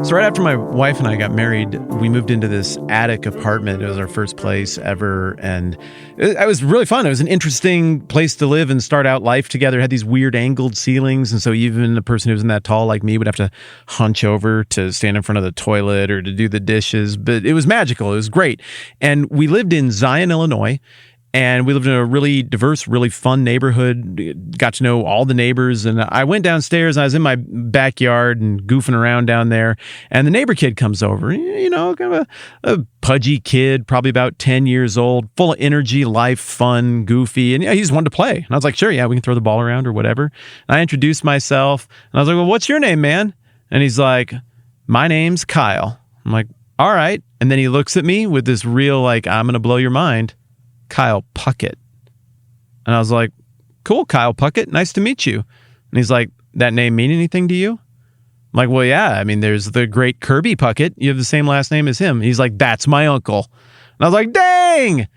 So right after my wife and I got married, we moved into this attic apartment. It was our first place ever, and it was really fun. It was an interesting place to live and start out life together. It had these weird angled ceilings, and so even a person who wasn't that tall like me would have to hunch over to stand in front of the toilet or to do the dishes, but it was magical. It was great. And we lived in Zion, Illinois, and we lived in a really diverse, really fun neighborhood, got to know all the neighbors. And I went downstairs, and I was in my backyard and goofing around down there. And the neighbor kid comes over, kind of a pudgy kid, probably about 10 years old, full of energy, life, fun, goofy. And he just wanted to play. And I was like, sure, yeah, we can throw the ball around or whatever. And I introduced myself, and I was like, well, what's your name, man? And he's like, my name's Kyle. I'm like, all right. And then he looks at me with this real, I'm going to blow your mind. Kyle Puckett. And I was like, cool, Kyle Puckett, nice to meet you. And he's like, that name mean anything to you? I'm like, well, yeah, I mean, there's the great Kirby Puckett. You have the same last name as him. And he's like, that's my uncle. And I was like, dang,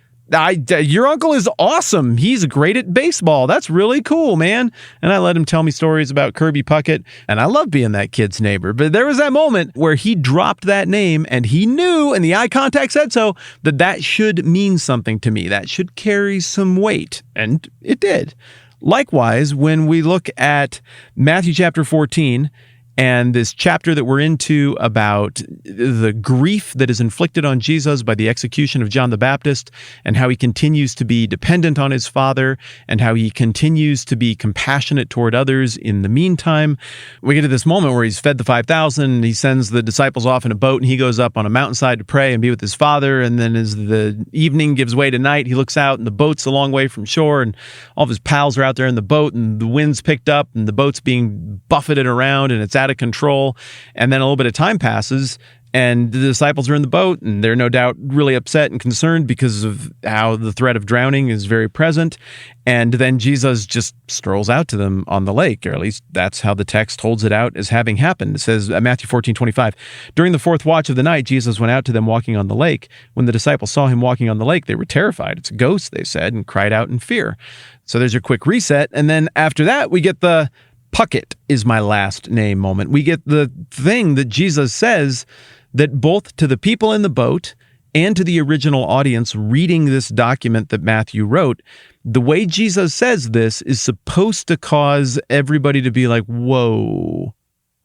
your uncle is awesome. He's great at baseball. That's really cool, man. And I let him tell me stories about Kirby Puckett, and I love being that kid's neighbor. But there was that moment where he dropped that name, and he knew, and the eye contact said so, that should mean something to me. That should carry some weight, and it did. Likewise, when we look at Matthew chapter 14, and this chapter that we're into about the grief that is inflicted on Jesus by the execution of John the Baptist, and how he continues to be dependent on his Father, and how he continues to be compassionate toward others in the meantime, we get to this moment where he's fed the 5,000, and he sends the disciples off in a boat, and he goes up on a mountainside to pray and be with his Father. And then as the evening gives way to night, he looks out, and the boat's a long way from shore, and all of his pals are out there in the boat, and the wind's picked up, and the boat's being buffeted around, and it's out of control. And then a little bit of time passes, and the disciples are in the boat, and they're no doubt really upset and concerned because of how the threat of drowning is very present. And then Jesus just strolls out to them on the lake, or at least that's how the text holds it out as having happened. It says, Matthew 14:25, during the fourth watch of the night, Jesus went out to them walking on the lake. When the disciples saw him walking on the lake, they were terrified. It's a ghost, they said, and cried out in fear. So there's your quick reset. And then after that, we get the Puckett is my last name moment. We get the thing that Jesus says that both to the people in the boat and to the original audience reading this document that Matthew wrote, the way Jesus says this is supposed to cause everybody to be like, whoa,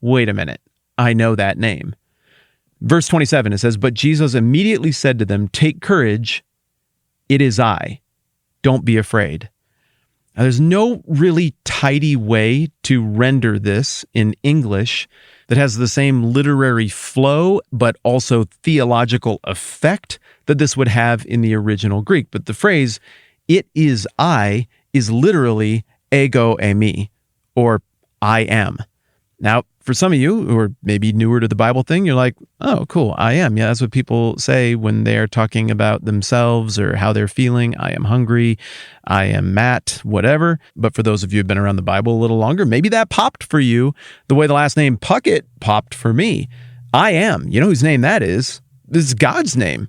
wait a minute, I know that name. Verse 27, it says, but Jesus immediately said to them, take courage, it is I. Don't be afraid. Now, there's no really tidy way to render this in English that has the same literary flow, but also theological effect that this would have in the original Greek. But the phrase, it is I, is literally ego eimi, or I am. Now, for some of you who are maybe newer to the Bible thing, you're like, oh, cool, I am. Yeah, that's what people say when they're talking about themselves or how they're feeling. I am hungry, I am Matt, whatever. But for those of you who've been around the Bible a little longer, maybe that popped for you the way the last name Puckett popped for me. I am. You know whose name that is? This is God's name.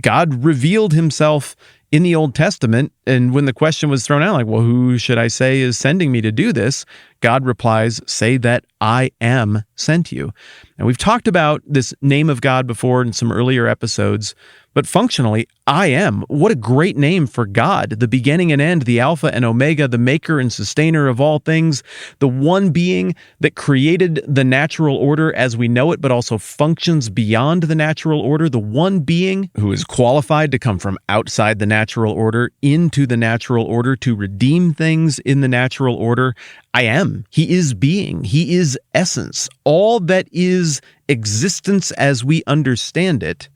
God revealed himself in the Old Testament, and when the question was thrown out, like, well, who should I say is sending me to do this? God replies, say that I am sent you. And we've talked about this name of God before in some earlier episodes, but functionally, I am. What a great name for God, the beginning and end, the Alpha and Omega, the maker and sustainer of all things, the one being that created the natural order as we know it, but also functions beyond the natural order, the one being who is qualified to come from outside the natural order into the natural order to redeem things in the natural order. I am. He is being. He is essence. All that is existence as we understand it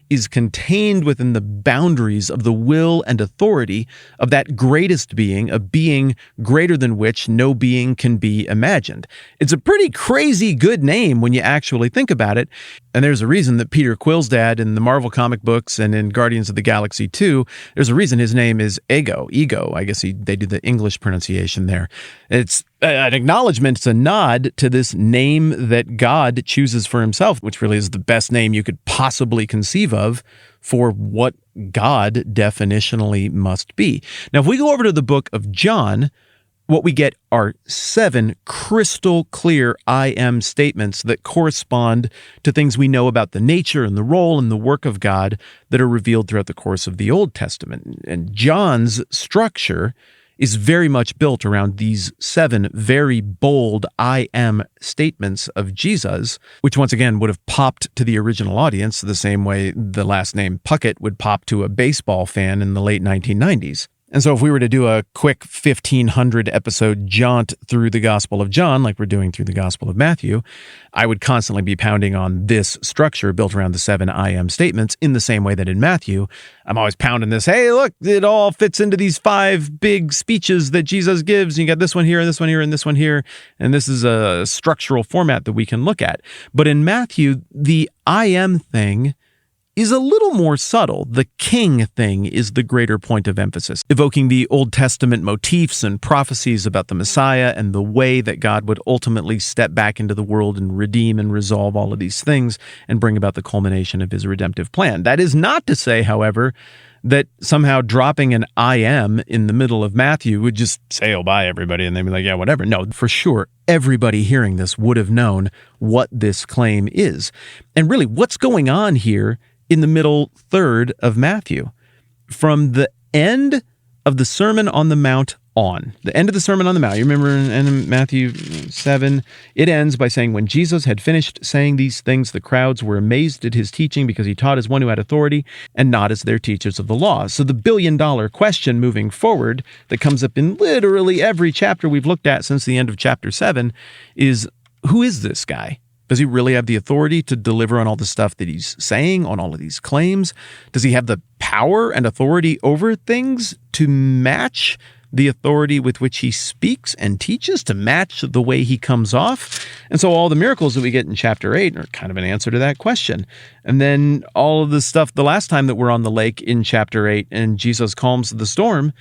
is contained within the boundaries of the will and authority of that greatest being, a being greater than which no being can be imagined. It's a pretty crazy good name when you actually think about it. And there's a reason that Peter Quill's dad in the Marvel comic books and in Guardians of the Galaxy 2, there's a reason his name is Ego. I guess they do the English pronunciation there. It's an acknowledgement, it's a nod to this name that God chooses for himself, which really is the best name you could possibly conceive of for what God definitionally must be. Now, if we go over to the book of John, What we get are 7 crystal clear I am statements that correspond to things we know about the nature and the role and the work of God that are revealed throughout the course of the Old Testament. And John's structure is very much built around these 7 very bold I am statements of Jesus, which once again would have popped to the original audience the same way the last name Puckett would pop to a baseball fan in the late 1990s. And so if we were to do a quick 1,500 episode jaunt through the Gospel of John, like we're doing through the Gospel of Matthew, I would constantly be pounding on this structure built around the 7 I am statements in the same way that in Matthew, I'm always pounding this, hey, look, it all fits into these 5 big speeches that Jesus gives. You got this one here, and this one here, and this one here. And this is a structural format that we can look at. But in Matthew, the I am thing is a little more subtle. The king thing is the greater point of emphasis, evoking the Old Testament motifs and prophecies about the Messiah and the way that God would ultimately step back into the world and redeem and resolve all of these things and bring about the culmination of his redemptive plan. That is not to say, however, that somehow dropping an I am in the middle of Matthew would just say, oh, bye, everybody, and they'd be like, yeah, whatever. No, for sure, everybody hearing this would have known what this claim is. And really, what's going on here in the middle third of Matthew? From the end of the Sermon on the Mount on, the end of the Sermon on the Mount, you remember in Matthew 7, it ends by saying, when Jesus had finished saying these things, the crowds were amazed at his teaching because he taught as one who had authority and not as their teachers of the law. So the billion-dollar question moving forward that comes up in literally every chapter we've looked at since the end of chapter 7 is, who is this guy? Does he really have the authority to deliver on all the stuff that he's saying, on all of these claims? Does he have the power and authority over things to match the authority with which he speaks and teaches, to match the way he comes off? And so all the miracles that we get in chapter 8 are kind of an answer to that question. And then all of the stuff the last time that we're on the lake in chapter 8 and Jesus calms the storm,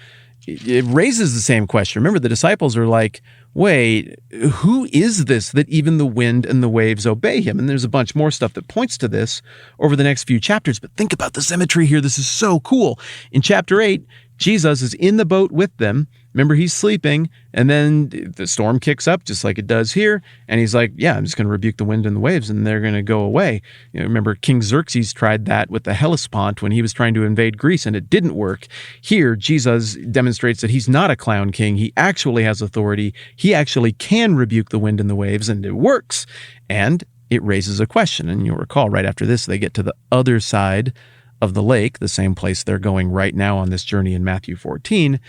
it raises the same question. Remember, the disciples are like, wait, who is this that even the wind and the waves obey him? And there's a bunch more stuff that points to this over the next few chapters. But think about the symmetry here. This is so cool. In chapter 8, Jesus is in the boat with them. Remember, he's sleeping, and then the storm kicks up just like it does here. And he's like, yeah, I'm just going to rebuke the wind and the waves, and they're going to go away. You know, remember, King Xerxes tried that with the Hellespont when he was trying to invade Greece, and it didn't work. Here, Jesus demonstrates that he's not a clown king. He actually has authority. He actually can rebuke the wind and the waves, and it works. And it raises a question. And you'll recall right after this, they get to the other side of the lake, the same place they're going right now on this journey in Matthew 14.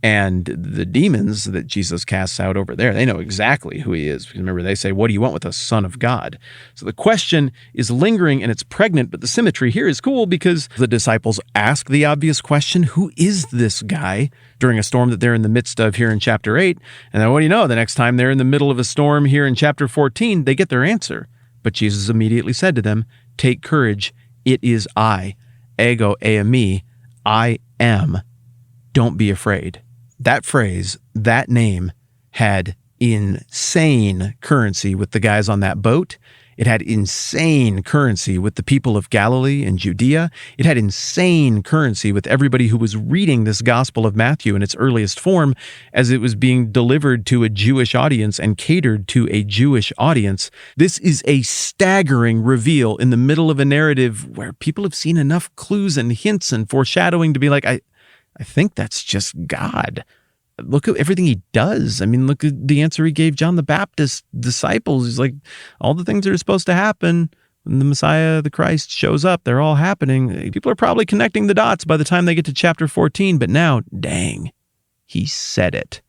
And the demons that Jesus casts out over there, they know exactly who he is. Because remember, they say, what do you want with a son of God? So the question is lingering and it's pregnant, but the symmetry here is cool because the disciples ask the obvious question, who is this guy, during a storm that they're in the midst of here in chapter 8. And then what do you know? The next time they're in the middle of a storm here in chapter 14, they get their answer. But Jesus immediately said to them, take courage, it is I, ego eimi, I am. Don't be afraid. That phrase, that name, had insane currency with the guys on that boat. It had insane currency with the people of Galilee and Judea. It had insane currency with everybody who was reading this Gospel of Matthew in its earliest form as it was being delivered to a Jewish audience and catered to a Jewish audience. This is a staggering reveal in the middle of a narrative where people have seen enough clues and hints and foreshadowing to be like, I think that's just God. Look at everything he does. I mean, look at the answer he gave John the Baptist's disciples. He's like, all the things that are supposed to happen when the Messiah, the Christ, shows up, they're all happening. People are probably connecting the dots by the time they get to chapter 14, but now, dang, he said it.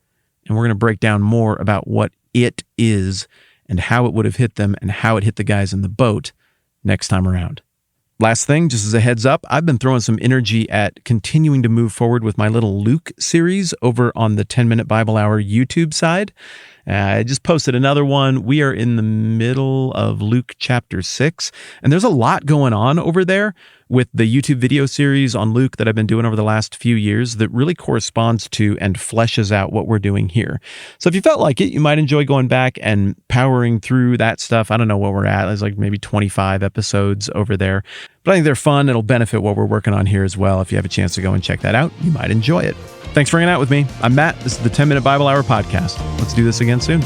And we're going to break down more about what it is and how it would have hit them and how it hit the guys in the boat next time around. Last thing, just as a heads up, I've been throwing some energy at continuing to move forward with my little Luke series over on the 10-Minute Bible Hour YouTube side. I just posted another one. We are in the middle of Luke chapter 6, and there's a lot going on over there with the YouTube video series on Luke that I've been doing over the last few years that really corresponds to and fleshes out what we're doing here. So if you felt like it, you might enjoy going back and powering through that stuff. I don't know what we're at. There's like maybe 25 episodes over there, but I think they're fun. It'll benefit what we're working on here as well. If you have a chance to go and check that out, you might enjoy it. Thanks for hanging out with me. I'm Matt. This is the 10 Minute Bible Hour podcast. Let's do this again soon.